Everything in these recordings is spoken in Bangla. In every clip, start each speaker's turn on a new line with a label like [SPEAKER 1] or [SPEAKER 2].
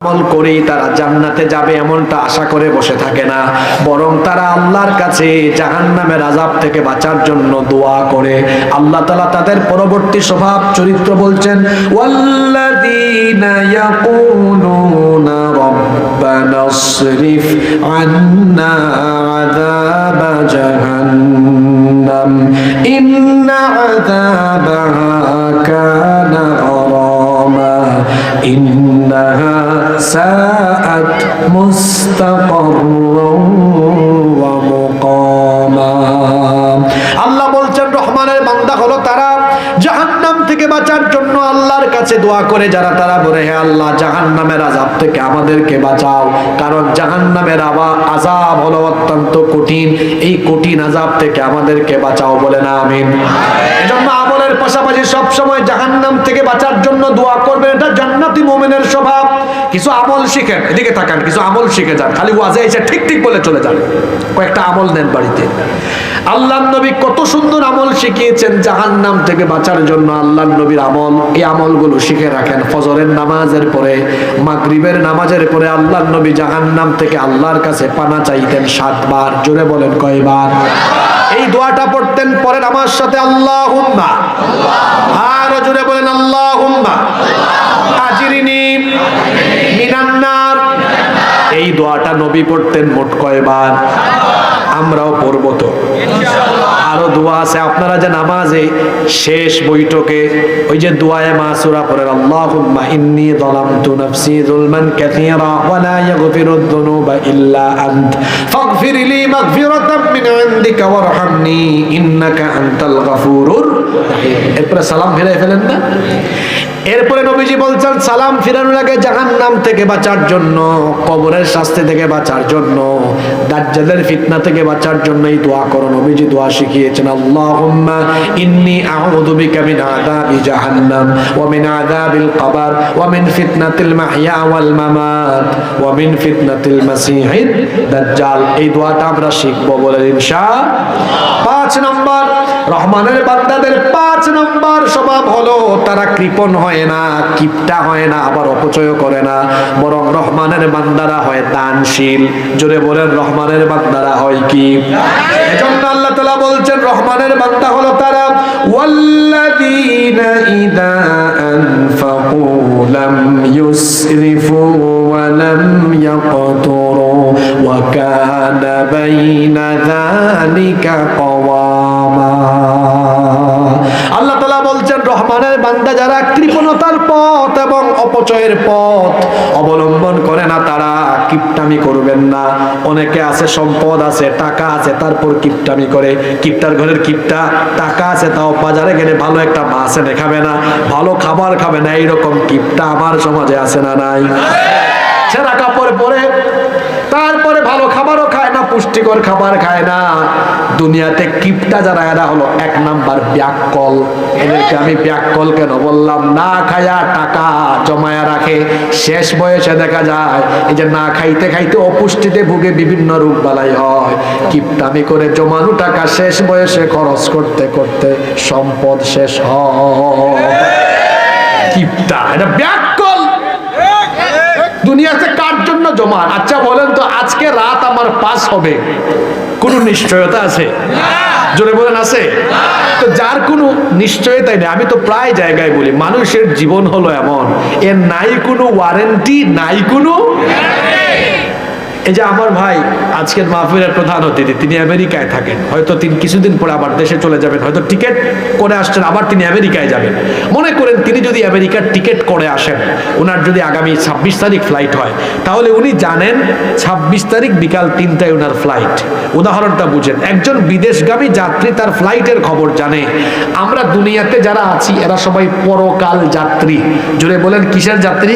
[SPEAKER 1] আমল করেই তারা জান্নাতে যাবে এমনটা আশা করে বসে থাকে না, বরং তারা আল্লাহর কাছে জাহান্নামের আযাব থেকে বাঁচার জন্য দোয়া করে। আল্লাহ তাআলা তাদের পরবর্তী স্বভাব চরিত্র বলছেন, ওয়াল্লাযীনা ইয়াকুলুনা রাব্বানা ইসরিফ আন্না আযাবা জাহান্নাম ইন্না আযাবাহা কানা গরামা ইন্নাহা সাআত মুস্তাকাররান ওয়া মুকামা। আল্লাহ বলছেন রহমানের বান্দা হলো তারা জাহান্নাম থেকে বাঁচার জন্য আল্লাহর কাছে দোয়া করে যারা, তারা বলে, হে আল্লাহ জাহান্নামের আযাব থেকে আমাদেরকে বাঁচাও, কারণ জাহান্নামের আযাব হলো অত্যন্ত কঠিন, এই কঠিন আযাব থেকে আমাদেরকে বাঁচাও, বলে না আমিন। এজন্য আমলের পাশাপাশি সব সময় জাহান্নাম থেকে বাঁচার জন্য দোয়া করবেন, এটা জান্নাতি মুমিনের স্বভাব। কিছু আমল শিখেন, এদিকে তাকান, কিছু আমল শিখে যান, খালি ওয়াজে এসে ঠিক ঠিক বলে চলে যান, কয়েকটা আমল নেন বাড়িতে। আল্লাহর নবী কত সুন্দর আমল শিখিয়েছেন জাহান্নাম থেকে বাঁচার জন্য। আল্লাহর নবীর আমল, এই আমলগুলো শিখে রাখেন। ফজরের নামাজের পরে, মাগরিবের নামাজের পরে আল্লাহর নবী জাহান্নাম থেকে আল্লাহর কাছে পানা চাইতেন 7 বার। জোরে বলেন কয়বার? এই দোয়াটা পড়তেন, পরেন আমার সাথে, আল্লাহুম্মা, আর জোরে বলেন আল্লাহুম্মা আজিরনি মিনান নার। এই দোয়াটা নবী পড়তেন মোট কয়বার? আমরাও পড়বো তো ইনশাআল্লাহ। আরো দোয়া আছে, আপনারা যে নামাজে শেষ বৈঠকে ওই যে দোয়ায়ে মাসুরা পড়েন, আল্লাহুম্মা ইন্নী যালামতু নাফসি যুলমান কাসীরা ওয়া লা ইয়াগফিরুদ যুনুবা ইল্লা আনত ফাগফিরলি মাগফিরাতাম মিন ইনদিকা ওয়ারহামনি ইন্নাকা আনতাল গফুরুর রহিম। এরপরে সালাম ফিরাই ফেলেন না? এরপরে নবীজি বলছেন সালাম ফিরানোর আগে জাহান্নাম থেকে বাঁচার জন্য, কবরের শাস্তি থেকে বাঁচার জন্য, দাজ্জালের ফিতনা থেকে বাঁচার জন্য এই দোয়া করো। নবীজি দোয়া শিখিয়েছেন, আল্লাহুম্মা ইন্নী আউযু বিকা মিন আযাবি জাহান্নাম ওয়া মিন আযাবিল কবর ওয়া মিন ফিতনাতিল মাহইয়া ওয়াল মামাত ওয়া মিন ফিতনাতিল মাসীহিদ দাজ্জাল। এই দোয়াটা আমরা শিখবো, বলেন ইনশাআল্লাহ। 5 নম্বর, রহমানের বান্দাদের 5 নম্বর স্বভাব হলো তারা কৃপণ হয় না, কিপটা হয় না, আবার অপচয় করে না, বরং রহমানের বান্দারা হয় দানশীল। জোরে বলেন, রহমানের বান্দারা হয় কি? এজন্য আল্লাহ তাআলা বলছেন রহমানের বান্দা হলো তারা, ওয়াল্লাযীনা ইযা আনফাকু লাম ইউসরিফু ওয়া লাম ইয়াকতুরু ওয়া কানা বাইনা যালিকা কওয়ামা। আল্লাহ তাআলা বলছেন রহমানের বান্দা যারা কৃপণতার পথ এবং অপচয়ের পথ অবলম্বন করে না, তারা কিপটামি করবেন না। অনেকে আছে, সম্পদ আছে, টাকা আছে, তারপর কিপটামি করে। কিপটার ঘরের কিপটা, টাকা আছে তাও বাজারে গেলে ভালো একটা মাছ এনে খাবে না, ভালো খাবার খাবে না, এইরকম কিপটা আমার সমাজে আছে না নাই? ছেঁড়া কাপড় পরে, তারপরে ভালো খাবারও খায় না, পুষ্টিকর খাবার খায় না। দুনিয়াতে কিপটা যারা, এরা হলো 1 নাম্বার ব্যাককল। এদেরকে আমি ব্যাককল কেন বললাম? না খায়া টাকা জমায়া রাখে, শেষ বয়সে দেখা যায় এই যে না খাইতে খাইতে অপুষ্টিতে ভুগে বিভিন্ন রোগ বালাই হয়। কিপটামি করে জমানো টাকা শেষ বয়সে খরচ করতে করতে সম্পদ শেষ হয়। কিপটা, এটা ব্যাককল। দুনিয়াতে কার জন্য জমা? আচ্ছা বলেন তো, আজকে রাত আমার পাস হবে, কোন নিশ্চয়তা আছে? জোরে বলেন, আছে? তো যার কোনো নিশ্চয়তাই নেই। আমি তো প্রায় জায়গায় বলি, মানুষের জীবন হলো এমন, এর নাই কোনো ওয়ারেন্টি, নাই কোনো। এই যে আমার ভাই আজকের মাহফিলের প্রধান অতিথি, তিনি আমেরিকায় থাকেন, হয়তো তিনি কিছুদিন পরে আবার দেশে চলে যাবেন, হয়তো টিকিট করে আসছেন, আবার তিনি আমেরিকায় যাবেন। মনে করেন তিনি যদি আমেরিকার টিকিট করে আসেন, ওনার যদি আগামী 26 তারিখ ফ্লাইট হয়, তাহলে উনি জানেন 26 তারিখ বিকাল 3টায় ওনার ফ্লাইট। উদাহরণটা বুঝেন, একজন বিদেশগামী যাত্রী তার ফ্লাইটের খবর জানে। আমরা দুনিয়াতে যারা আছি এরা সবাই পরকাল যাত্রী। জোরে বলেন, কিসের যাত্রী?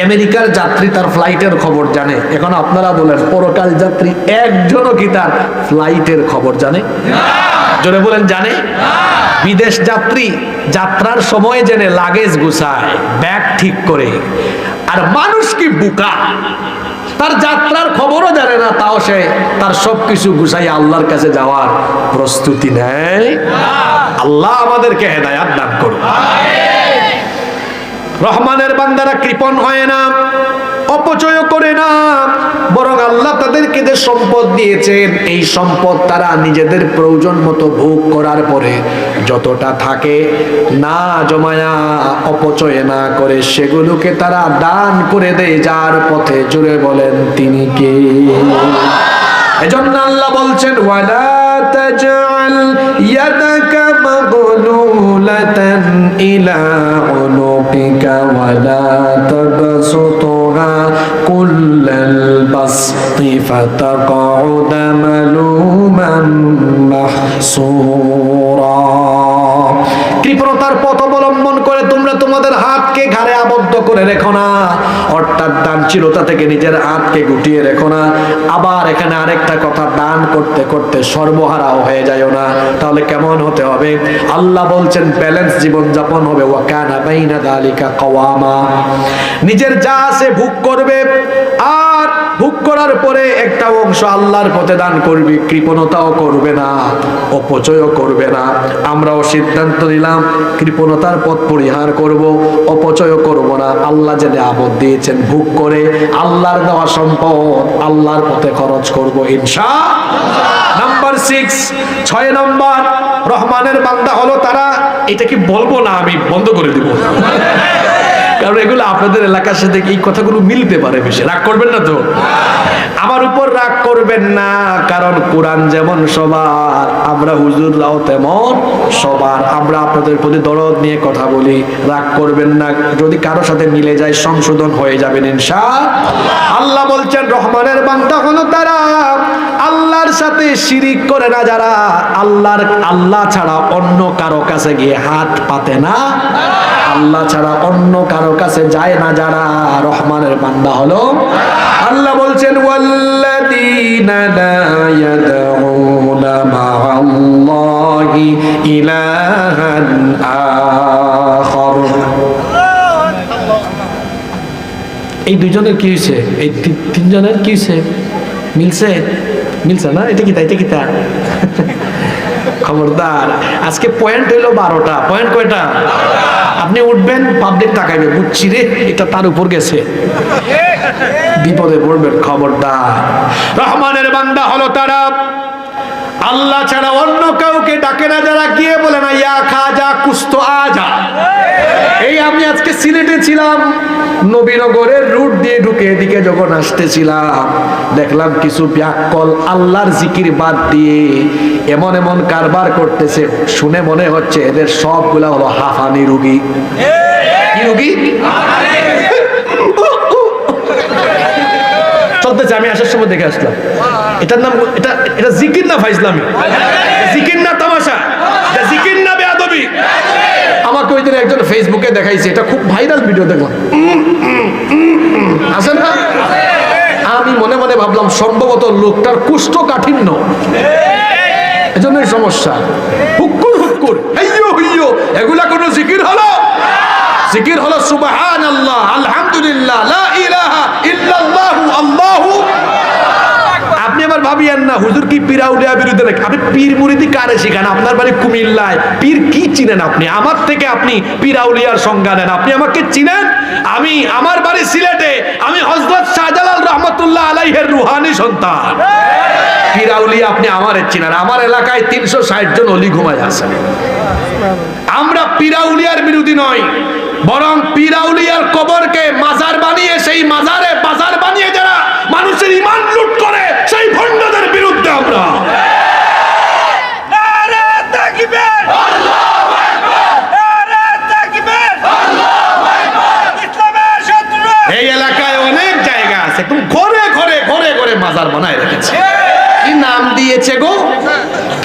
[SPEAKER 1] আমেরিকার যাত্রী তার ফ্লাইটের খবর জানে। এখন আপনারা বলেন, পরকাল যাত্রী একজনও কি তার ফ্লাইটের খবর জানে? জোরে বলেন, জানে? বিদেশ যাত্রী যাত্রার সময় জেনে লাগেজ গুছায়, ব্যাগ ঠিক করে। আর মানুষ কি বোকা, তার যাত্রার খবরও জানে না, তাও সে তার সবকিছু গুছাই আল্লাহর কাছে যাওয়ার প্রস্তুতি নেয়। আল্লাহ আমাদেরকে হেদায়েত দান করুন। রহমানের বান্দারা কৃপণ হয় না, অপচয় করে না, বরং আল্লাহ তাদেরকে যে সম্পদ দিয়েছেন এই সম্পদ তারা নিজেদের প্রয়োজন মতো ভোগ করার পরে যতটা থাকে না জমায়া, অপচয় না করে সেগুলোকে তারা দান করে দেয়। যার পথে জুড়ে বলেন তিনি কে? এজন্য আল্লাহ বলছেন ওয়ালা তাজআল ইয়াদাকা মাগলুলাতান ইলা উনুকিকা ওয়ালা তাবসুতহা কুল্লাল বাসতি ফাতাকউদা মালুমান মাহসুরা। কৃপণতার পথ অবলম্বন করে তোমরা তোমাদের হাতকে ঘাড়ে আবদ্ধ করে রেখো না, অর্থাৎ দানশীলতা থেকে নিজের হাতকে গুটিয়ে রেখো না। আবার এখানে আরেকটা কথা, দান করতে করতে সর্বহারাও হয়ে যায় না, তাহলে কেমন হতে হবে? আল্লাহ বলছেন ব্যালেন্স জীবন যাপন হবে। ওয়া কানা বাইনা যালিকা কওয়ামা, নিজের যা আছে ভোগ করবে, আর ভোগ করার পরে একটা অংশ আল্লাহর পথে দান করবে। কৃপণতাও করবে না, অপচয়ও করবে না। আমরাও সিদ্ধান্ত নিলাম কৃপণতার পথ পরিহার করব, অপচয় করব না। আল্লাহ যে নিয়ামত দিয়েছেন ভোগ করে আল্লাহর দেওয়া সম্পদ আল্লাহর পথে খরচ করব ইনশাআল্লাহ। নাম্বার 6 নম্বর রহমানের বান্দা হলো তারা, এটা কি বলবো না আমি বন্ধ করে দিব, কারণ এগুলো আপনাদের এলাকার সাথে এই কথাগুলো মিলতে পারে বেশি। রাগ করবেন না তো? আমার উপর রাগ করবেন না, কারণ কোরআন যেমন সবার, আমরা হুজুররাও তেমন সবার। আমরা আপনাদের প্রতি দরদ নিয়ে কথা বলি, রাগ করবেন না। যদি কারো সাথে মিলে যায় সংশোধন হয়ে যাবেন ইনশাআল্লাহ। আল্লাহ বলছেন রহমানের বান্দা হলো তারা আল্লাহর সাথে শিরিক করে না, যারা আল্লাহ ছাড়া অন্য কারো কাছে গিয়ে হাত পাতে না, আল্লাহ ছাড়া অন্য কারো কাছে যায় না, যারা রহমানের বান্দা হলো। আল্লাহ বলছেন ওয়াল্লাযীনা লা ইয়াদউনা মা'আল্লাহি ইলাহান আখার। এই দুইজনের কি হয়েছে? এই তিনজনের কি হয়েছে? মিলছে না? এটা কি তা? খবরদার, আজকে পয়েন্ট হইলো 12টা। পয়েন্ট কয়টা? আপনি উঠবেন, পাবলিক তাকাইবে, বুঝছি রে এটা তার উপর গেছে, বিপদে পড়বেন। খবরদার, রহমানের বান্দা হলো তারা আল্লাহ ছাড়া অন্য কাউকে ডাকে না, যারা গিয়ে বলে না ইয়া খাজা কুস্তো আজা। এই আমি আজকে সিলেটে ছিলাম, নবীনগরের রুট দিয়ে ঢুকে এদিকে যখন আসতেছিলাম দেখলাম কিছু ব্যাককল আল্লাহর জিকির বাদ দিয়ে এমন এমন কারবার করতেছে, শুনে মনে হচ্ছে এদের সবগুলা হলো হাঁফানি রুগী। কি রুগী? চলতেছে। আমি আসার সময় দেখে আসলাম। এটার নাম এটা জিকির না ফাইজলামি, জিকির না তামাশা, জিকির না বেয়াদবি। আমাকে ওই দিন একজন ফেসবুকে দেখাইছে, এটা খুব ভাইরাল ভিডিও, দেখলাম আছে না? আমি মনে মনে ভাবলাম সম্ভবত লোকটার কুষ্ঠকাঠিন্য, এজন্যই সমস্যা। হুক্কুর হুক্কুর হাইয়ো হইয়ো, এগুলা কোনো জিকির হলো? জিকির হলো সুবহানাল্লাহ, আলহামদুলিল্লাহ, লা ইলাহা ইল্লাল্লাহু, আল্লাহু। আপনি আবার ভাবিয়েন না হুজুর কি পীরাউলিয়া বিরুদ্ধে নাকি? আপনি পীর মুরিদি কারে শিখান? আপনার বাড়ি কুমিল্লায়, পীর কি চিনেন আপনি? আমার থেকে আপনি পীরাউলিয়ার সংজ্ঞা নেন। আপনি আমাকে চিনেন? আমার বাড়ি সিলেটে, আমি হযরত শাহজালাল রহমাতুল্লাহ আলাইহির রুহানি সন্তান। পীরাউলিয়া আপনি আমারে চিনেন? আমার এলাকায় 360 জন ওলি ঘুমায় আছে। আমরা পীরাউলিয়ার বিরোধী নই, বরং পীরাউলিয়ার কবরকে মাজার বানিয়ে সেই মাজারে বাজার বানিয়ে যারা মানুষের ঈমান লুট করে সেই ভণ্ডদের বিরুদ্ধে আমরা। নারে তাকবীর, আল্লাহু আকবার, নারে তাকবীর, আল্লাহু আকবার। ইসলামের শত্রু এই এলাকায় অনেক জায়গা আছে, তুমি ঘরে ঘরে ঘরে ঘরে মাজার বানায় রেখেছে। কি নাম দিয়েছে গো?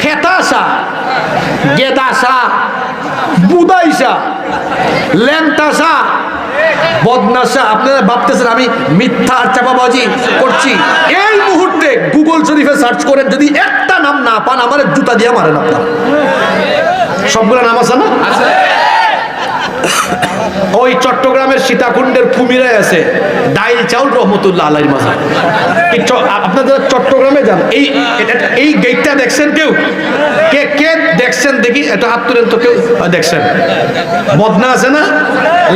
[SPEAKER 1] খেতাসা, গেদাসা, বুদাইসা, ল্যাংটাসা, বদনাসা। আপনারা ভাবতেছেন আমি মিথ্যা আর চাপাবাজি করছি? এই মুহূর্তে গুগল শরীফে সার্চ করেন, যদি একটা নাম না পান আমার জুতা দিয়ে মারেন আপনারা। সবগুলো নাম আছে না? ওই চট্টগ্রামের সীতাকুণ্ডের কুমিরে আছে ডাইল চাউল রহমতুল্লাহ আলাইহির মাজার। আপনারা চট্টগ্রামে যান, এই গেটটা দেখছেন কেউ? কে কে দেখছেন দেখি, এটা হাত তুলেন তো। কেউ দেখছেন? বদনা আছে না,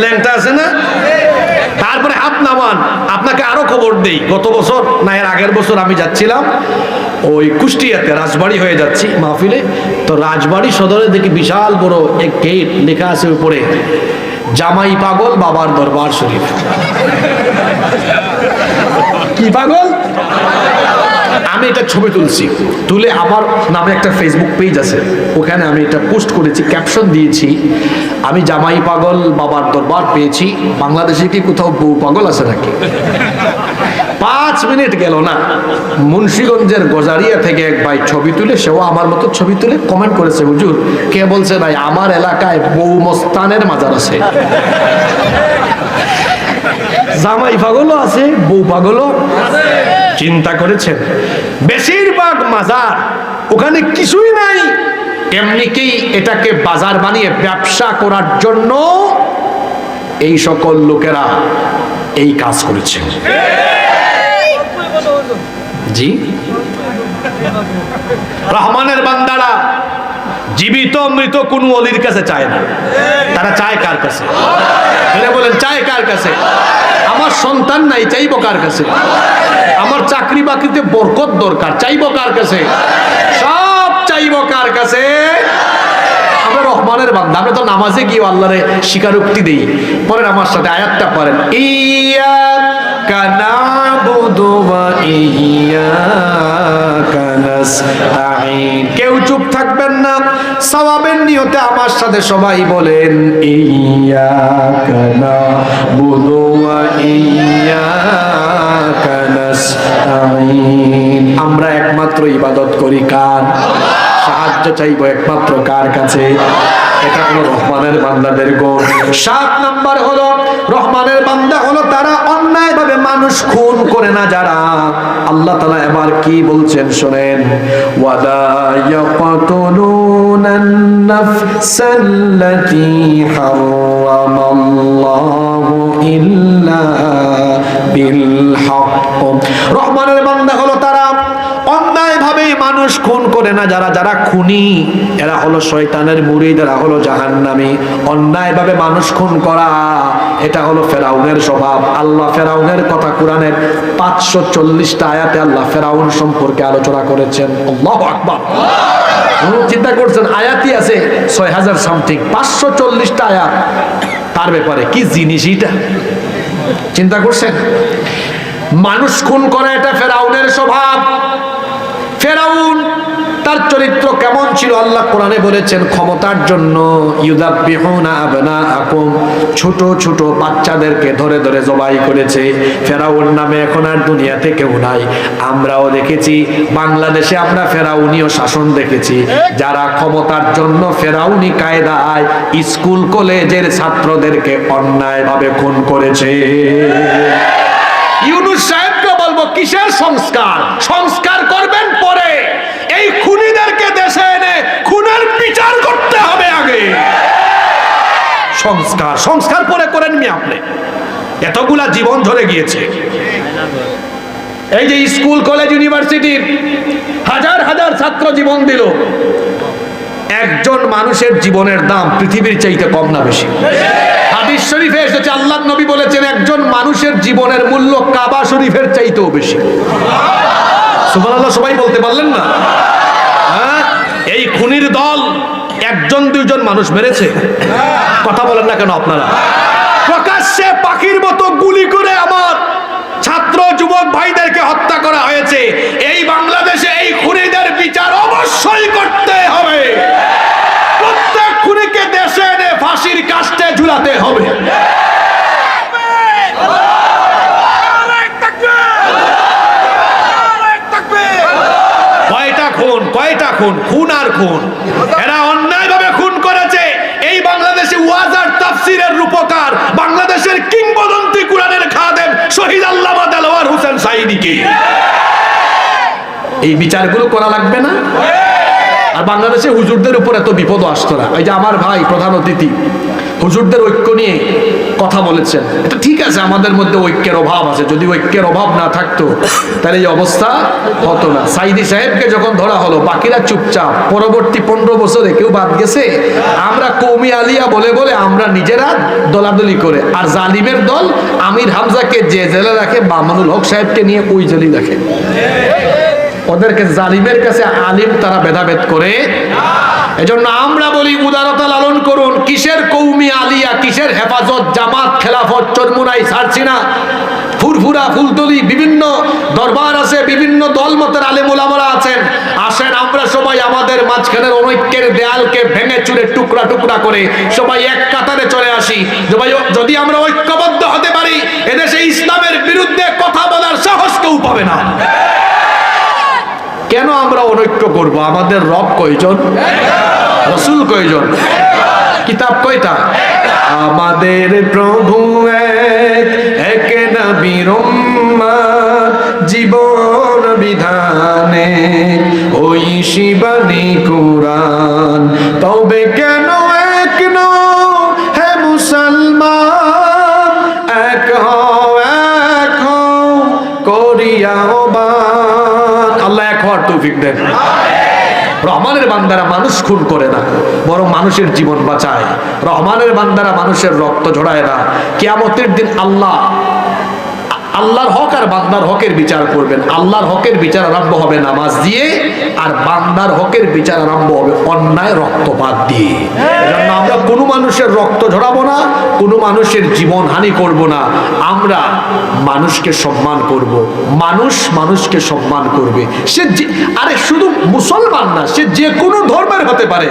[SPEAKER 1] ল্যাংটা আছে না? তারপরে হাত নামান। আপনাকে আরো খবর দেই, গত বছর না এর আগের বছর আমি যাচ্ছিলাম ওই কুষ্টিয়াতে, রাজবাড়ি হয়ে যাচ্ছি মাহফিলে। তো রাজবাড়ি সদরে দেখি বিশাল বড় এক গেট, লেখা আছে উপরে জামাই পাগল বাবার দরবার শরীফ। কি পাগল? আমি এটা ছবি তুলছি, তুলে আমার নামে একটা ফেসবুক পেজ আছে, ওখানে আমি এটা পোস্ট করেছি, ক্যাপশন দিয়েছি আমি জামাই পাগল বাবার দরবার পেয়েছি। বাংলাদেশে কি কোথাও বউ পাগল আছে নাকি? 5 মিনিট গেল না, মুন্সিগঞ্জের গজারিয়া থেকে এক ভাই ছবি তুলে, সেও আমার মতো ছবি তুলে কমেন্ট করেছে, হুজুর কে বলছে ভাই আমার এলাকায় বউ মস্তানের মাজার আছে? জামাই পাগলও আছে, বউ পাগলও চিন্তা করেছেন? বেশিরভাগ মাজার ওখানে কিছুই নাই, এমনিকেই এটাকে বাজার বানিয়ে ব্যবসা করার জন্য এই সকল লোকেরা এই কাজ করেছে। জি, রহমানের বান্দারা জীবিত মৃত কোন ওলির কাছে চায় না, তারা চায় কার কাছে? এরা বলেন চায় কার কাছে? আমার সন্তান নাই, চাইবো কার কাছে? আমার চাকরি বাকরিতে বরকত দরকার, চাইবো কার কাছে? সব চাইবো কার কাছে? আমরা রহমানের বান্দা, আমরা তো নামাজে গিয়ে আল্লাহরে স্বীকারোক্তি দেই। পরেন আমার সাথে আয়াতটা পড়েন, ইয়্যাকা না'বুদু ওয়া ইয়্যাকা নাস্তাঈন। কেউ চুপ থাকবেন না, সওয়াবের নিয়তে আমার সাথে সবাই বলেন ইয়্যাকা না'বুদু ওয়া ইয়্যাকা নাস্তাঈন। আমরা একমাত্র ইবাদত করি কার? সাহায্য চাইবো একমাত্র কার কাছে? এটা হলো রহমানের বান্দাদের গুণ। 7 নাম্বার হলো রহমানের বান্দা হলো তারা অন্যায় ভাবে মানুষ খুন করে না যারা। আল্লাহ তাআলা এবার কি বলছেন শুনেন, ওয়ালা ইয়াকতুলুনান নাফসাল্লাতী হারামাল্লাহু ইল্লা বিল হক। রহমানের বান্দা হলো তারা অন্যায় ভাবে মানুষ খুন করে না যারা। যারা খুনি এরা হলো শয়তানের মুরিদ, এরা হলো জাহান্নামী। অন্যায় ভাবে মানুষ খুন করা এটা হলো ফেরাউনের স্বভাব। আল্লাহ ফেরাউনের কথা কোরআনের 540টা আয়াতে আল্লাহ ফেরাউন সম্পর্কে আলোচনা করেছেন। আল্লাহু আকবার। চিন্তা করছেন, আয়াতই আছে 6000 সামথিং, 540টা আয়াত তার ব্যাপারে। কি জিনিস এটা চিন্তা করছেন? মানুষ খুন করা এটা ফেরাউনের স্বভাব। ফেরাউন তার চরিত্র কেমন ছিল আল্লাহ কোরআনে বলেছেন, ক্ষমতার জন্য ইউযাববিহুনা আবনাআকুম, ছোট ছোট বাচ্চাদেরকে ধরে ধরে জবাই করেছে। ফেরাউন নামে এখন আর দুনিয়াতে কেউ নাই। আমরাও দেখেছি বাংলাদেশে, আমরা ফেরাউনীয় শাসন দেখেছি, যারা ক্ষমতার জন্য ফেরাউনি কায়দায় স্কুল কলেজের ছাত্রদেরকে অন্যায়ভাবে খুন করেছে। ইউনূস সাহেবকে বলবো, কিসের সংস্কার? সংস্কার করবেন পরে, এই খুনিদেরকে দেশে এনে খুনের বিচার করতে হবে আগে। সংস্কার সংস্কার পরে করেন মি আপনি। এতগুলা জীবন ঝরে গিয়েছে। এই যে স্কুল কলেজ ইউনিভার্সিটির হাজার হাজার ছাত্র জীবন দিল, একজন মানুষের জীবনের দাম পৃথিবীর চাইতে কম না বেশি? হাদিস শরীফে এসেছে, আল্লাহর নবী বলেছেন একজন মানুষের জীবনের মূল্য কাবা শরীফের চাইতেও বেশি। সুবহানাল্লাহ, সবাই বলতে পারলেন না? হ্যাঁ, এই খুনির দল একজন দুইজন মানুষ মেরেছে? কথা বলেন না কেন আপনারা? প্রকাশ্যে পাখির মতো গুলি করে আমার ছাত্র যুবক ভাইদেরকে হত্যা করা হয়েছে। এই বাংলাদেশে এই খুনিদের বিচার অবশ্যই করতে হবে। প্রত্যেক খুনিকে দেশে এনে ফাঁসির কাস্টে ঝুলাতে হবে। কয়টা খুন? খুন আর খুন। এরা অন্যায়ভাবে খুন করেছে। এই বাংলাদেশে ওয়াজ আর তাফসীরের রূপকার, বাংলাদেশের কিংবদন্তি কুরআনের খাদেম শহীদ আল্লামা দেলোয়ার হোসেন সাঈদীকে এই বিচারগুলো করা লাগবে না? আর বাংলাদেশে হুজুরদের উপর এত বিপদ আসতো না। এই যে আমার ভাই প্রধান অতিথি হুজুরদের ঐক্য নিয়ে কথা বলেছেন, এটা ঠিক আছে, আমাদের মধ্যে ঐক্যের অভাব আছে, যদি ঐক্যের অভাব না থাকতো তাহলে এই অবস্থা হতো না। সাইদি সাহেবকে যখন ধরা হলো বাকিরা চুপচাপ, পরবর্তী 15 বছরে কেউ বাদ গেছে? আমরা কওমি আলিয়া বলে বলে আমরা নিজেরা দলাদলি করে, আর জালিমের দল আমির হামজাকে যে জেলে রাখে মামুনুল হক সাহেবকে নিয়ে ওই জেলেই রাখে। ওদেরকে জালিমের কাছে আলিম তারা ভেদাভেদ করে। এজন্য আমরা বলি উদারতা লালন করুন। কিসের কওমি আলিয়া, কিসের হেফাজত, জামাত, খেলাফত, চরমুনাই, সারছিনা, ফুরফুরা, ফুলতলি, বিভিন্ন দরবার আছে, বিভিন্ন দলমতের আলেম ওলামারা আছেন। আসেন আমরা সবাই আমাদের মাঝখানের অনৈক্যের দেয়ালকে ভেঙে চুরে টুকরা টুকরা করে সবাই এক কাতারে চলে আসি। যদি আমরা ঐক্যবদ্ধ হতে পারি, এদেশে ইসলামের বিরুদ্ধে কথা বলার সাহস কেউ পাবে না। কেন আমরা অনৈক্য করব? আমাদের রব কয়জন? রাসূল কয়জন? কিতাব কয়টা? আমাদের প্রভু এক নবীর উম্মত, জীবন বিধানে ওই শিবানী কুরআন। তবে কেন এক নও হে মুসলমান, এক হও করিয়া আল্লাহ এক হওয়ার তৌফিক দেন। রহমানের বান্দারা মানুষ খুন করে না, বরং মানুষের জীবন বাঁচায়। রহমানের বান্দারা মানুষের রক্ত ঝরায় না। কিয়ামতের দিন আল্লাহর হক আর বান্দার হকের বিচার করবেন। আল্লাহর হকের বিচার আরম্ভ হবে নামাজ দিয়ে, আর বান্দার হকের বিচার আরম্ভ হবে অন্যায় রক্তপাত দিয়ে। এজন্য আমরা কোনো মানুষের রক্ত ঝরাবো না, কোনো মানুষের জীবন হানি করব না। আমরা মানুষকে সম্মান করব, মানুষ মানুষকে সম্মান করবে। সে আরে শুধু মুসলমান না, সে যে কোনো ধর্মের হতে পারে,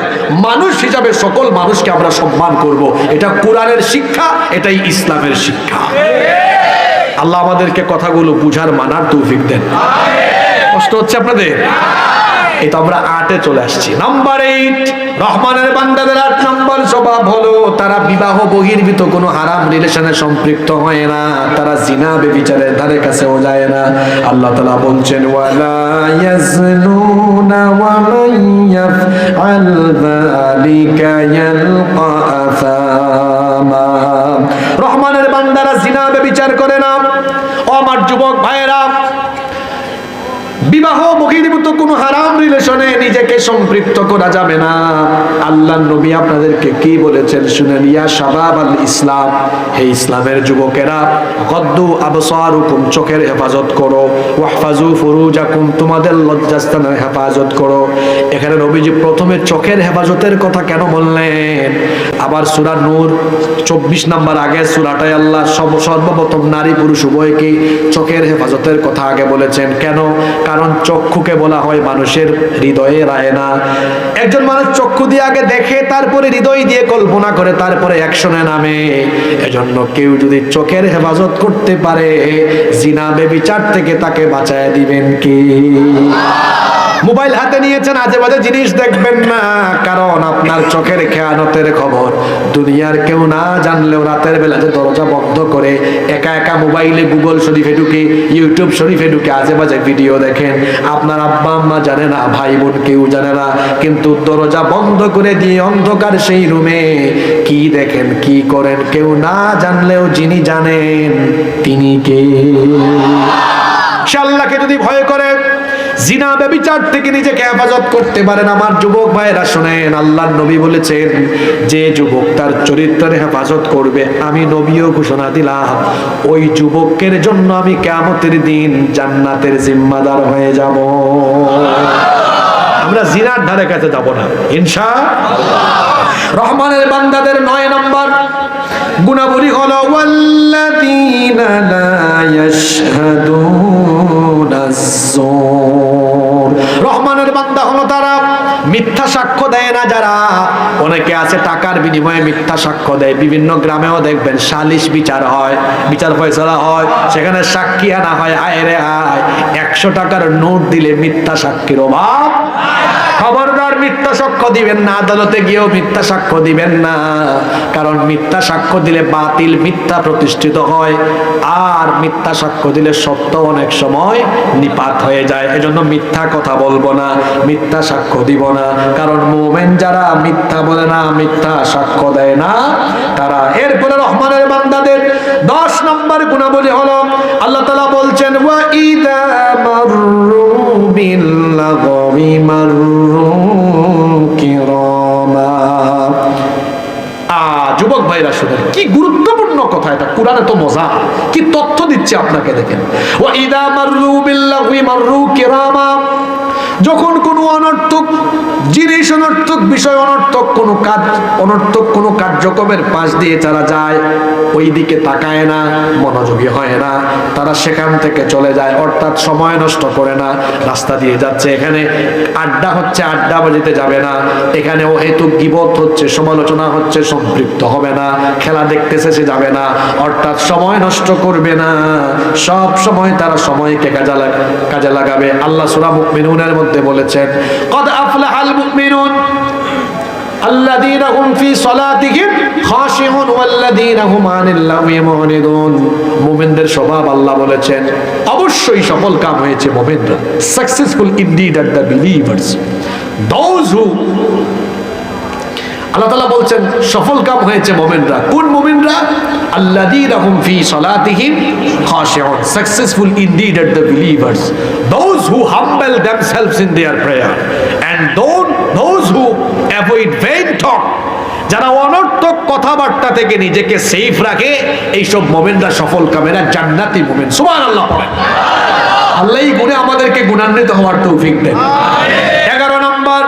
[SPEAKER 1] মানুষ হিসাবে সকল মানুষকে আমরা সম্মান করব। এটা কোরআনের শিক্ষা, এটাই ইসলামের শিক্ষা। আল্লাহ আমাদেরকে কথাগুলো বুঝার মানার তৌফিক দেন। কষ্ট হচ্ছে আপনাদের? এই তো আমরা 8-এ চলে আসছি। নাম্বার 8, রহমানের বান্দাদের 8 নম্বর স্বভাব হলো তারা বিবাহ বহির্ভূত কোনো হারাম রিলেশনে সম্পৃক্ত হয় না, তারা জিনা ব্যভিচারের ধারে কাছেও যায় না। আল্লাহ তাআলা বলছেন ওয়ালা ইয়াজনুনা ওয়া মান ইয়াফআল যালিকা ইয়ালকা আসামা। রহমানের বান্দারা জিনা ব্যভিচার করে না। ও আমার যুবক ভাইয়েরা, বিবাহ বহির্ভূত কোনো হারাম রিলেশনে নিজেকে সম্পৃক্ত করা যাবে না। আল্লাহর নবী আপনাদেরকে কি বলেছেন শুনেন। ইয়া শাবাব আল ইসলাম, হে ইসলামের যুবকেরা, গদ্দু আবসারুকুম, চোখের হেফাজত করো। ওয়াহফাজু ফুরুজাকুম, তোমাদের লজ্জাস্থানের হেফাজত করো। এখানে নবীজি প্রথমে চোখের হেফাজতের কথা কেন বললেন? আবার সূরা নূর 24 নম্বর আগে সূরাটায় আল্লাহ সর্বপ্রথম নারী পুরুষ উভয়কে চোখের হেফাজতের কথা আগে বলেছেন। কেন? কারণ চক্ষুকে বলা হয় মানুষের হৃদয়ে রায় না। একজন মানুষ চক্ষু দিয়ে আগে দেখে, তারপরে হৃদয় দিয়ে কল্পনা করে, তারপরে অ্যাকশনে নামে। এজন্য কেউ যদি চোখের হেফাজত করতে পারে, জিনা ব্যভিচার থেকে তাকে বাঁচায় দিবেন কি? মোবাইল হাতে নিয়েছেন, আজে বাজে জিনিস দেখবেন না, কারণ আপনার চোখের খেয়ানতের খবর দুনিয়ার কেউ না জানলেও রাতের বেলা যে দরজা বন্ধ করে একা একা মোবাইলে গুগল শরীফে ঢুকে, ইউটিউব শরীফে ঢুকে আজে বাজে ভিডিও দেখেন, আপনার আব্বা আম্মা জানে না, ভাই বোন কেউ জানে না, কিন্তু দরজা বন্ধ করে দিয়ে অন্ধকার সেই রুমে কি দেখেন, কি করেন কেউ না জানলেও যিনি জানেন তিনি কে? সে আল্লাহকে যদি ভয় করে জিনা ব্যভিচার থেকে নিজেকে হেফাজত করতে পারেন। আমার যুবক ভাইরা শুনেন, আল্লাহর নবী বলেছেন যে যুবক তার চরিত্রের হেফাজত করবে, আমি নবীও ঘোষণা দিলাম ওই যুবকের জন্য আমি কিয়ামতের দিন জান্নাতের জিম্মাদার হয়ে যাব। আমরা জিনার ধারে কাছে যাব না ইনশাআল্লাহ। রহমানের বান্দাদের 9 নম্বর গুণাবলী হলো ওয়াল্লাযীনা লা ইয়াশহাদুনা আয-যুর। রহমানের বান্দা হলো তারা মিথ্যা সাক্ষ্য দেয় না যারা। অনেকে আছে টাকার বিনিময়ে মিথ্যা সাক্ষ্য দেয়। বিভিন্ন গ্রামেও দেখবেন সালিশ বিচার হয়, বিচার ফয়সালা হয়, সেখানে সাক্ষী আনা হয়। হায় রে হায়, 100 টাকার নোট দিলে মিথ্যা সাক্ষীর অভাব। খবরদার মিথ্যা সাক্ষ্য দিবেন না, আদালতে গিয়েও মিথ্যা সাক্ষ্য দিবেন না, কারণ মিথ্যা সাক্ষ্য দিলে বাতিল মিথ্যা প্রতিষ্ঠিত হয়, আর মিথ্যা সাক্ষ্য দিলে সত্য অনেক সময় নিপাত হয়ে যায়। এজন্য মিথ্যা কথা বলবো না, মিথ্যা সাক্ষ্য দিব না। কারণ মুমিন যারা মিথ্যা বলে না, মিথ্যা সাক্ষ্য দেয় না, তারা। এরপরে রহমানের বান্দাদের 10 নম্বর গুণাবলী হলো আল্লাহ তাআলা বলছেন ওয়া ইযা মাররু বিল লাগবি মাররু কিরামা। যুবক ভাইরা শুনেন, কি গুরুত্বপূর্ণ কথা এটা, কোরআনে তো মজা, কি তথ্য দিচ্ছে আপনাকে। দেখেন ওয়া ইযা মাররু বিল লাগবি মাররু কিরামা, যখন কোনো অনর্থক জিনিস, অনর্থক বিষয়, অনর্থক কোনো কাজ, অনর্থক কোনো কার্যক্রমের পাশ দিয়ে তারা যায়, ওই দিকে তাকায় না, মনোযোগী হয় না, তারা সেখান থেকে চলে যায়। অর্থাৎ সময় নষ্ট করে না। রাস্তা দিয়ে যাচ্ছে, এখানে আড্ডা হচ্ছে, আড্ডা বাজিতে যাবে না, এখানে অহেতুক গীবত হচ্ছে, সমালোচনা হচ্ছে, সম্পৃক্ত হবে না, খেলা দেখতেছে সে যাবে না। অর্থাৎ সময় নষ্ট করবে না, সব সময় তারা সময়কে কাজে লাগাবে। আল্লাহ সূরা মুমিনুনের মধ্যে বলেছেন কদ আফলাহাল মুমিনুন আল্লাযীনা হুম ফি সালাতিহিম খাশিউন ওয়াল্লাযীনা হুম আনিল লাগwi মুরিদুন। মুমিনদের স্বভাব আল্লাহ বলেছেন অবশ্যই সফল কাম হয়েছে মুমিনরা। Successful indeed are the believers, those who, আল্লাহ তাআলা বলছেন সফল কাম হয়েছে মুমিনরা। কোন মুমিনরা? আল্লাযীনা হুম ফি সালাতিহিম খাশিউন, successful indeed are the believers, those who humble themselves in their prayer and those who avoid vain talk, যারা অনর্থক কথাবার্তা থেকে নিজেকে সেফ রাখে, এইসব মুমিনরা সফল কামেরা, জান্নাতি মুমিন। সুবহানাল্লাহ পড়েন। আল্লাহ এই গুণে আমাদেরকে গুণান্বিত হওয়ার তৌফিক দেন। 11 নম্বর,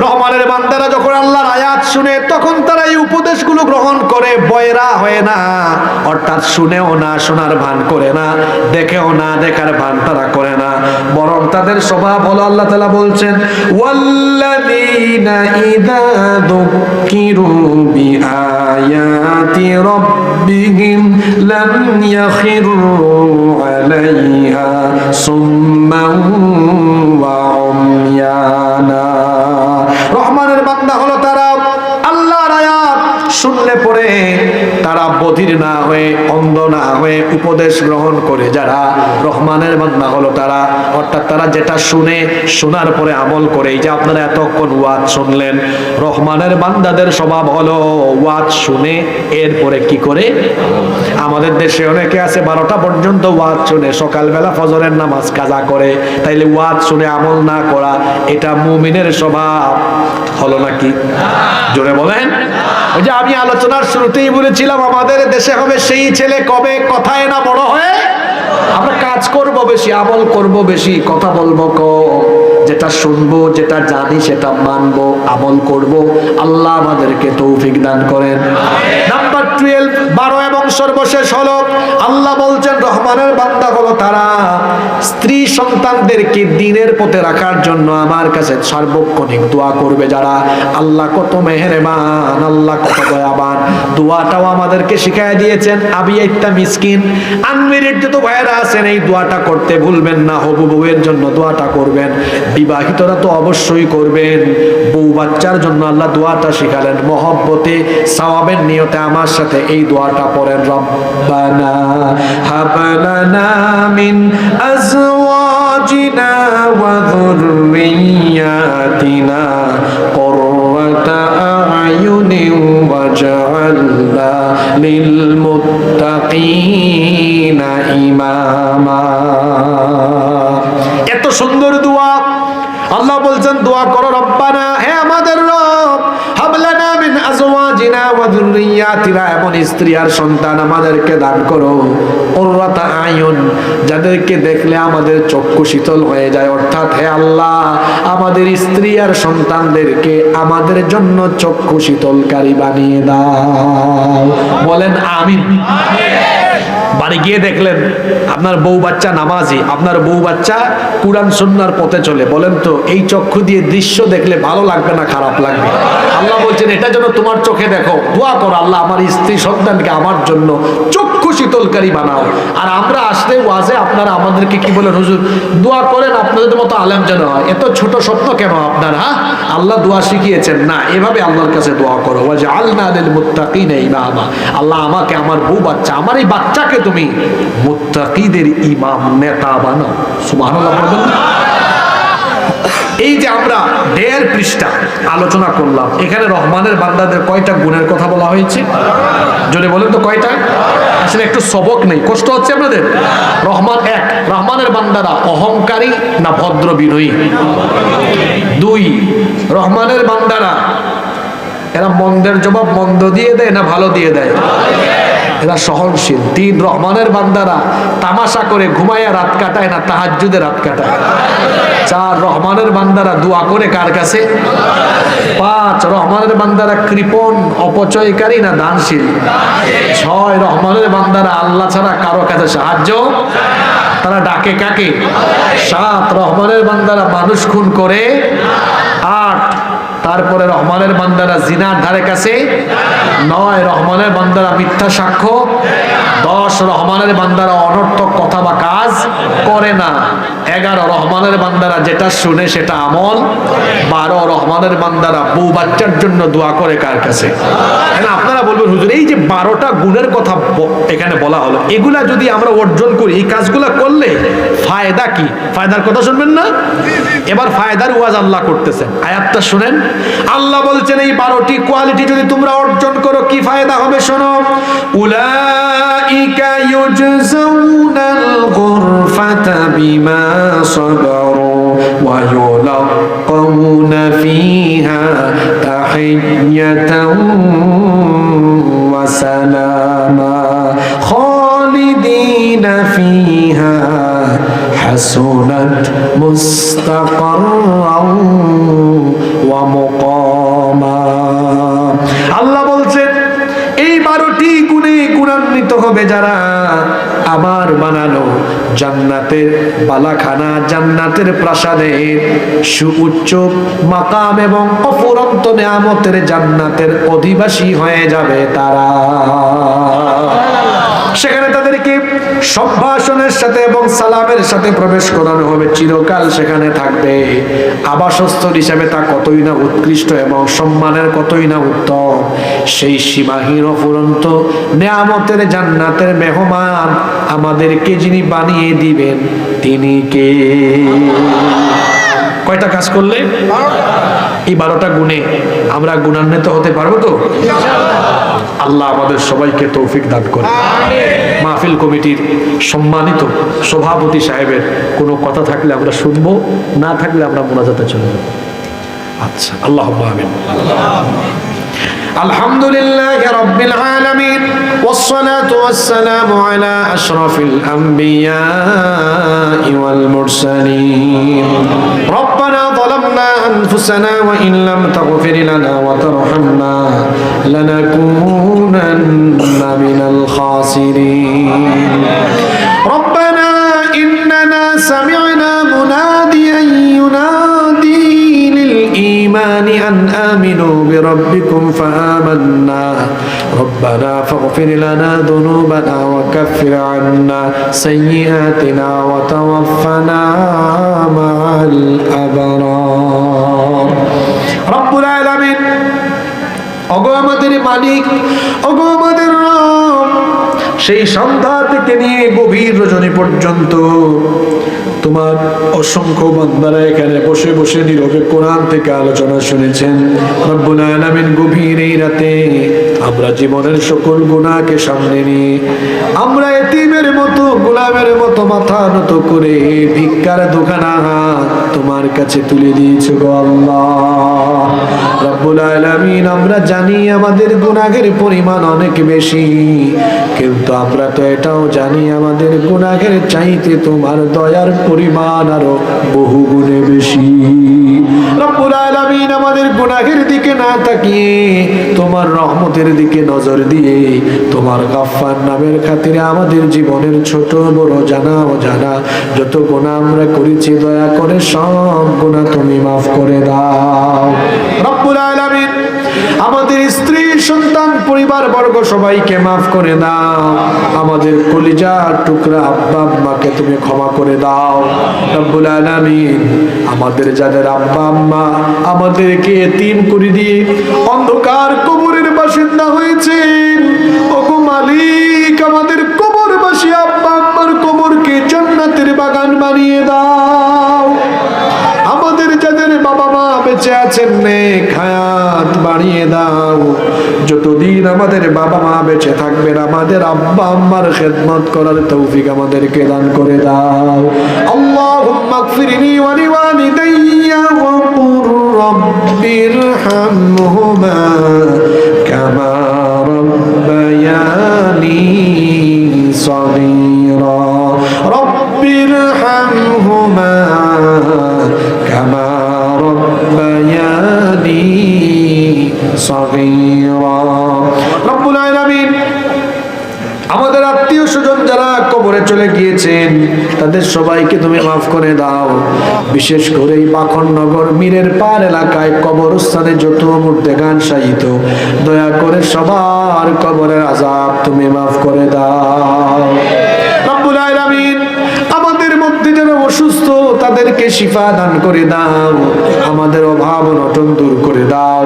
[SPEAKER 1] রহমানের বান্দারা যখন আল্লাহর আয়াত শুনে তখন তারা এই উপদেশগুলো গ্রহণ করে, বয়রা হয় না। অর্থাৎ শুনেও না, শোনার ভান করে না, দেখেও না, দেখার ভান তারা করে না। বরং তাদের স্বভাব হলো, আল্লাহ তাআলা বলছেন ওয়াল্লাযীনা ইযা যুক্কিরু বিআয়াতি রাব্বিহিম লাম ইয়াখিরু আলাইহা সুম্মান ওয়া উময়ানা। রহমানের বান্দা হলো তারা আল্লাহর আয়াত শুনলে পরে তারা বধির না হয়ে, অন্ধ না হয়ে উপদেশ গ্রহণ করে যারা, রহমানের বান্দা হলো তারা। অর্থাৎ তারা যেটা শুনে, শোনার পরে আমল করে। এই যে আপনারা এতক্ষণ ওয়াজ শুনলেন, রহমানের বান্দাদের স্বভাব হলো ওয়াজ শুনে এরপরে কি করে। আমাদের দেশে অনেকে আছে 12টা পর্যন্ত ওয়াজ শুনে, সকালবেলা ফজরের নামাজ কাজা করে। তাইলে ওয়াজ শুনে আমল না করা, এটা মুমিনের স্বভাব হলো নাকি? জোরে বলেন। ওই যে আমি আলোচনার শুরুতেই বলেছিলাম, আমাদের দেশে হবে সেই ছেলে কবে কথায় না বড় হয়ে। আমরা কাজ করব বেশি, আমল করব বেশি, কথা বলবো কম। যেটা শুনবো, যেটা জানি সেটা মানবো, আমল করব। আল্লাহ আমাদেরকে তৌফিক দান করেন। নাম্বার 12, 12 এবং সর্বশেষ হলো আল্লাহ বলছেন রহমানের বান্দা হলো তারা স্ত্রী সন্তানদেরকে দ্বীনের পথে রাখার জন্য আমার কাছে সার্বক্ষণিক দোয়া করবে যারা। আল্লাহ কত মেহেরবান, আল্লাহ কত দয়াবান। দোয়াটাও আমাদেরকে শিখাই দিয়েছেন। আমি একটা মিসকিন আনমেরিড যত ভাইরা আছেন, এই দোয়াটা করতে ভুলবেন না। হবু বউয়ের জন্য দোয়াটা করবেন, বিবাহিতরা তো অবশ্যই করবেন। বউ বাচ্চার জন্য আল্লাহ দোয়াটা শিখালেন। মহব্বতে সওয়াবের নিয়তে আমার সাথে এই দোয়াটা পড়েন। রব্বানা হাব লানা মিন আজওয়াজিনা ওয়া যুররিয়াতিনা কুররাতা আয়ুনিন ওয়াজআলনা লিল মুত্তাকিনা ইমামা। এত সুন্দর দোয়া আল্লাহ বলছেন দোয়া করো। রব্বানা, হে আমাদের রব, হাবলানা মিন আজওয়াজিনা ওয়া যুররিয়াতিনা, এমন স্ত্রী আর সন্তান আমাদেরকে দান করো। কুররাতা আয়ুন, যাদেরকে দেখলে আমাদের চক্ষু শীতল হয়ে যায়। অর্থাৎ হে আল্লাহ, আমাদের স্ত্রী আর সন্তানদেরকে আমাদের জন্য চক্ষু শীতলকারী বানিয়ে দাও। বলেন আমিন। বাড়ি গিয়ে দেখলেন আপনার বউ বাচ্চা নামাজি, আপনার বউ বাচ্চা কুরআন সুন্নাহর পথে চলে। বলেন তো এই চক্ষু দিয়ে দৃশ্য দেখলে ভালো লাগবে না খারাপ লাগবে? আল্লাহ বলছেন এটা যেন তোমার চোখে দেখো। দোয়া করো, আল্লাহ আমার স্ত্রী সন্তানকে আমার জন্য চক্ষু শীতলকারী বানাও। আর আমরা আসি আসলে ওয়াজে আপনারা আমাদেরকে কি বলেন, হুজুর দোয়া করেন আপনাদের মতো আলেম যেন হয়। এত ছোট স্বপ্ন কেন আপনার? হ্যাঁ, আল্লাহ দোয়া শিখিয়েছেন না, এভাবে আল্লাহর কাছে দোয়া করো, ওয়াজআলনা লিল মুত্তাকিনা ইমামা। আল্লাহ আমাকে, আমার বউ বাচ্চা, আমার এই বাচ্চাকে তুমি মুত্তাকিদের ইমাম, নেতা বানাও। সুবহানাল্লাহ বলবেন না? এই যে আমরা 1.5 পৃষ্ঠা আলোচনা করলাম, এখানে রহমানের বান্দাদের কয়টা গুণের কথা বলা হয়েছে? যদি বলেন তো কয়টা? আসলে একটু সবক নেই, কষ্ট হচ্ছে আপনাদের? রহমানের বান্দারা অহংকারী না ভদ্র বিনয়ী? 2, রহমানের বান্দারা এরা মন্দের জবাব মন্দ দিয়ে দেয় না ভালো দিয়ে দেয়? এরা সহনশীল। 3, রহমানের বান্দারা তামাশা করে ঘুমায়া রাত কাটায় না তাহাজ্জুদে রাত কাটায়? 4, রহমানের বান্দারা দোয়া করে কার কাছে? 5, রহমানের বান্দারা কৃপণ অপচয়কারী না দানশীল? 6, রহমানের বান্দারা আল্লাহ ছাড়া কারো কাছে সাহায্য, তারা ডাকে কাকে? 7, রহমানের বান্দারা মানুষ খুন করে? 8, তারপরে রহমানের বান্দারা জিনার ধারে কাছে? 9, রহমানের বান্দারা মিথ্যা সাক্ষ্য? 10, রহমানের বান্দারা অনর্থক কথা বা কাজ করে না? 11, রহমানের বান্দারা যেটা শুনে সেটা আমল? 12, রহমানের বান্দারা বউ বাচ্চার জন্য দোয়া করে কার কাছে? আপনারা বলবেন হুজুর এই যে 12টা গুণের কথা এখানে বলা হলো, এগুলা যদি আমরা অর্জন করি, এই কাজগুলা করলে ফায়দা কি? ফায়দার কথা শুনবেন না? এবার ফায়দার ওয়াজ আল্লাহ করতেছেন, আয়াতটা শুনেন। আল্লাহ বলছেন এই 12টি কোয়ালিটি যদি তোমরা অর্জন করো কি ফায়দা হবে শোনো। উলাইকা ইউজজাউনাল গুরফাতা বিমা সাবারু ওয়া ইউলাক্কাউনা ফিহা তাহিয়াতাও ওয়া সালামা খালিদিনা ফিহা হাসুনাত মুস্তাকাররাও ওয়া মুকামা। আল্লাহ বলছেন এই 12টি গুণে গুণান্বিত হবে যারা আমার বানানো জান্নাতের বালাখানা, জান্নাতের প্রাসাদের সুউচ্চ মাকাম এবং অফুরন্ত নেয়ামতের জান্নাতের অধিবাসী হয়ে যাবে তারা। সেখানে তাদেরকে সম্ভাষণের সাথে এবং সালামের সাথে প্রবেশ করানো হবে, চিরকাল সেখানে থাকবে। আবাসস্থল হিসাবে তা কতই না উৎকৃষ্ট এবং সম্মানের কতই না উত্তম। সেই সীমাহীন অফুরন্ত নেয়ামতের জান্নাতের মেহমান আমাদেরকে যিনি বানিয়ে দিবেন তিনি কে? কয়টা কাজ করলে? এই 12টা গুণে আমরা গুণান্বিত হতে পারবো তো? আল্লাহ আমাদের সবাইকে তৌফিক দান করে। মাহফিল কমিটির সম্মানিত সভাপতি সাহেবের কোনো কথা থাকলে আমরা শুনবো, না থাকলে আমরা মোনাজাতে চলে যাব। আচ্ছা, আল্লাহুম্মা আমিন। আলহামদুলিল্লাহি রাব্বিল আলামিন ওয়াসসালাতু ওয়াসসালামু আলা আশরাফিল আম্বিয়াই ওয়াল মুরসালিন। রব্বানা যালামনা আনফুসানা ওয়া ইন লাম তাগফির লানা ওয়া তারহামনা লানাকুনান্না মিনাল খাসিরিন। রব্বানা ইন্নানা সামি'না মুনাদিয়ান ইউনাদি লিল ঈমানি আন আমিনু বিরাব্বিকুম فآمنا ربنا فاغفر لنا ذنوبنا وكفر عنا سيئاتنا وتوفنا مع الأبرار رب العالمين ওগো আমাদের মালিক, ওগো আমাদের রব, সেই সন্ধ্যা থেকে নিয়ে গভীর রজনী পর্যন্ত তোমার অসংখ্য বান্দারা এখানে বসে বসে নীরবে কোরআন থেকে আলোচনা শুনেছেন। রব্বুল আলামিন গভীর এই রাতে আমরা জীবনের সকল গুনাহকে সামনে নিয়ে আমরা এতিমের মতো গোলামের মতো মাথা নত করে ভিক্ষার দোকানা তোমার কাছে তুলে দিয়েছো গো আল্লাহ। রব্বুল আলামিন আমরা জানি আমাদের গুনাহের পরিমাণ অনেক বেশি, কিন্তু আমরা তো এটাও জানি আমাদের গুনাহের চাইতে তোমার দয়ার পরিমাণ আরো বহু গুণে বেশি। রব্বুল আলামিন আমাদের গুনাহের দিকে না তাকিয়ে তোমার রহমতের দিকে নজর দিয়ে তোমার গাফফার নামের খাতিরে আমাদের জীবনের ছোট বড় জানা অজানা যত গুনাহ আমরা করেছি দয়া করে সব গুনাহ তুমি মাফ করে দাও। রব্বুল আলামিন আমাদের স্ত্রী সন্তান পরিবার বর্গ সবাইকে মাফ করে দাও। আমাদের কলিজার টুকরা আব্বা আম্মাকে তুমি ক্ষমা করে দাও রব্বুল আলামিন। আমাদের যাদের আব্বা আম্মা আমাদেরকে এতিম করে দিয়ে অন্ধকার কবরের বাসিন্দা হয়েছেন, ওগো মালিক আমাদের কবরবাসী আব্বা আম্মার কবরকে জান্নাতের বাগান বানিয়ে দাও। আমাদের যাদের বাবা মা বেঁচে আছেন নেক হায়াত বাড়িয়ে দাও। যতদিন আমাদের বাবা মা বেঁচে থাকবেন আমাদের আব্বা আম্মার খেদমত করার তৌফিক আমাদেরকে দান করে দাও। আল্লাহুম্মা গফিরলি ওয়া লিওয়ালিদাইয়া ওয়া কুর রাব্বিরহামহুমা কামা রাব্বায়ানি সগীরা রাব্বিরহামহুমা কামা রাব্বায়ানি সগীরা। রব্বুল আলামিন আমাদের আত্মীয় স্বজন যারা কবরে চলে গিয়েছেন তাদের সবাইকে তুমি মাফ করে দাও। বিশেষ করে এই বাখননগর মীরের পার এলাকায় কবরস্থানে যত মুর্দেগান শায়িত, দয়া করে সবার কবরের আযাব তুমি মাফ করে দাও রব্বুল আলামিন। আমাদের মধ্যে যারা অসুস্থ তাদেরকে শিফা দান করে দাও। আমাদের অভাব অনটন দূর করে দাও।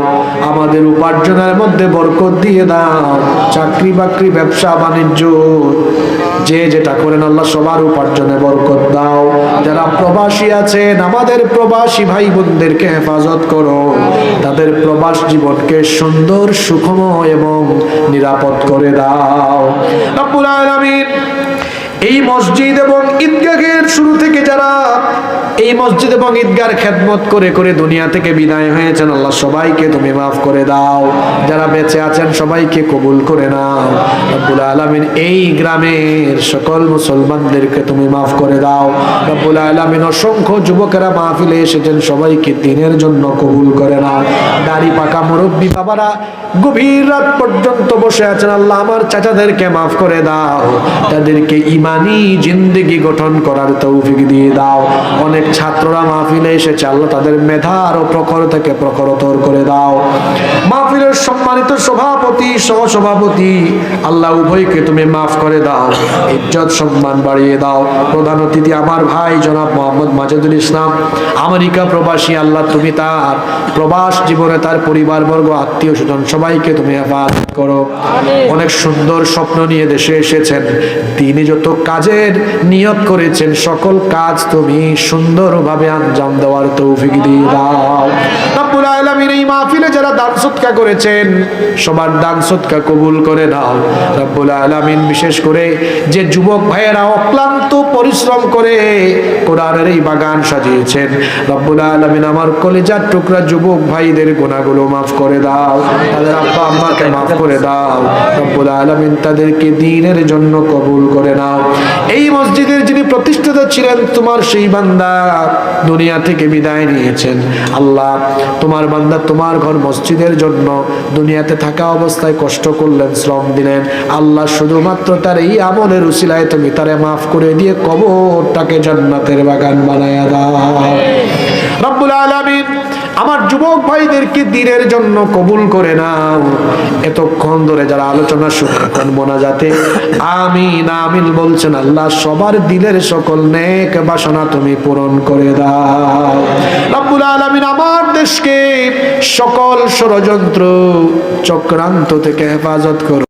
[SPEAKER 1] আমাদের উপার্জনের মধ্যে বরকত দিয়ে দাও। চাকরি বাকরি ব্যবসা বাণিজ্য যে যেটা করেন আল্লাহ সবার উপার্জনে বরকত দাও। যারা প্রবাসী আছেন আমাদের প্রবাসী ভাই বোনদেরকে হেফাজত করো। তাদের প্রবাস জীবনকে সুন্দর সুখময় এবং নিরাপদ করে দাও রব্বুল আলামিন। এই মসজিদ এবং ঈদগাহের শুরু থেকে যারা এই মসজিদ এবং ঈদগাহর খেদমত করে করে দুনিয়া থেকে বিদায় হয়েছেন আল্লাহ সবাইকে তুমি মাফ করে দাও। যারা বেঁচে আছেন সবাইকে কবুল করে নাও রব্বুল আলামিন। এই গ্রামের সকল মুসলমানদেরকে তুমি মাফ করে দাও রব্বুল আলামিন। অসংখ্য যুবকেরা মাহফিলে এসেছেন সবাইকে দিনের জন্য কবুল করে নাও। দাড়ি পাকা মুরব্বী বাবারা গভীর রাত পর্যন্ত বসে আছেন আল্লাহ আমার চাচাদেরকে মাফ করে দাও। তাদেরকে ইমানি জিন্দেগি গঠন করার তৌফিক দিয়ে দাও। অনেক ছাত্ররা মাহফিলে এসেছে আল্লাহ তাদের মেধা আরো প্রখর থেকে প্রখরতর করে দাও। মাহফিলের সম্মানিত সভাপতি সহ সভাপতি আল্লাহ উভয়কে তুমি মাফ করে দাও, ইজ্জত সম্মান বাড়িয়ে দাও। প্রধান অতিথি আমার ভাই জনাব মোহাম্মদ মাজেদুল ইসলাম আমেরিকা প্রবাসী, আল্লাহ তুমি তার প্রবাস জীবনে তার পরিবারবর্গ আত্মীয় স্বজন সবাইকে তুমি হেফাজত করো। অনেক সুন্দর স্বপ্ন নিয়ে দেশে এসেছেন, তিনি যত কাজের নিয়ত করেছেন সকল কাজ তুমি সুন্দরভাবে আঞ্জাম দেওয়ার তৌফিক দিয়ে দাও রব্বুল আলামিন। এই মাহফিলে যারা দান সদকা করেছেন সবার দান সদকা কবুল করে দাও রব্বুল আলামিন। বিশেষ করে যে যুবক ভাইয়েরা অক্লান্ত পরিশ্রম করে কোরআনের এই বাগান সাজিয়েছেন রব্বুল আলামিন আমার কলিজার টুকরা যুবক ভাইদের গুনাহগুলো মাফ করে দাও। তাদের আব্বা আম্মাকে মাফ করে দাও রব্বুল আলামিন। তাদেরকে দ্বীনের জন্য কবুল করে নাও। এই মসজিদের যিনি প্রতিষ্ঠাতা ছিলেন তোমার সেই বান্দা দুনিয়া থেকে বিদায় নিয়েছেন আল্লাহ। তোমার বান্দা তোমার ঘর মসজিদের জন্য দুনিয়াতে থাকা অবস্থায় কষ্ট করলেন, শ্রম দিলেন আল্লাহ। শুধুমাত্র তার এই আমলের উসিলায় তুমি তারে মাফ করে দিয়ে কবরটাকে জান্নাতের বাগান বানায়া দাও রব্বুল আলামিন। আমার যুবক ভাইদেরকে দ্বীনের জন্য কবুল করে নাও। এতক্ষণ ধরে যারা আলোচনা শুনছেন মোনাজাতে আমিন আমিন বলছেন আল্লাহ সবার দিলের সকল নেক বাসনা তুমি পূরণ করে দাও রব্বুল আলামিন। আমার দেশকে সকল ষড়যন্ত্র চক্রান্ত থেকে হেফাজত করো।